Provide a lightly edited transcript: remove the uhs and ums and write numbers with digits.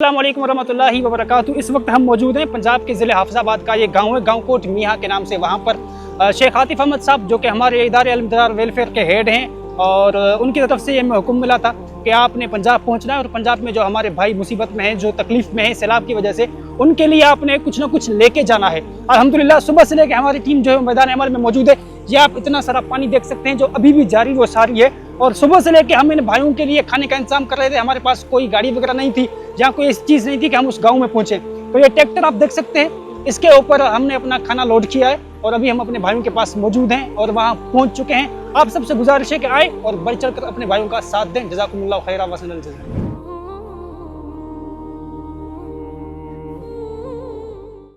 अस्सलामुअलैकुम वरहमतुल्लाहि वबरकातुहू। इस वक्त हम मौजूद हैं पंजाब के ज़िले हाफिज़ाबाद का ये गांव है, गांव कोट मियाँ के नाम से। वहाँ पर शेख आतिफ अहमद साहब जो कि हमारे इदारे अलमदार वेलफेयर के हेड हैं, और उनकी तरफ से ये हमें हुक्म मिला था कि आपने पंजाब पहुँचना है और पंजाब में जो हमारे भाई मुसीबत में हैं, जो तकलीफ़ में हैं सैलाब की वजह से, उनके लिए आपने कुछ ना कुछ लेके जाना है। अल्हम्दुलिल्लाह सुबह से लेकर हमारी टीम जो है मैदान अमल में मौजूद है। ये आप इतना सारा पानी देख सकते हैं जो अभी भी जारी वो सारी है, और सुबह से लेकर हम इन भाइयों के लिए खाने का इंतजाम कर रहे थे। हमारे पास कोई गाड़ी वगैरह नहीं थी, जहाँ कोई ऐसी चीज़ नहीं थी कि हम उस गांव में पहुंचे। तो ये ट्रैक्टर आप देख सकते हैं, इसके ऊपर हमने अपना खाना लोड किया है और अभी हम अपने भाइयों के पास मौजूद हैं और वहाँ पहुँच चुके हैं। आप सबसे गुजारिश है कि आए और बढ़ चढ़ कर अपने भाइयों का साथ दें। जज़ाकुमुल्लाह खैरा व सनल जज़ा।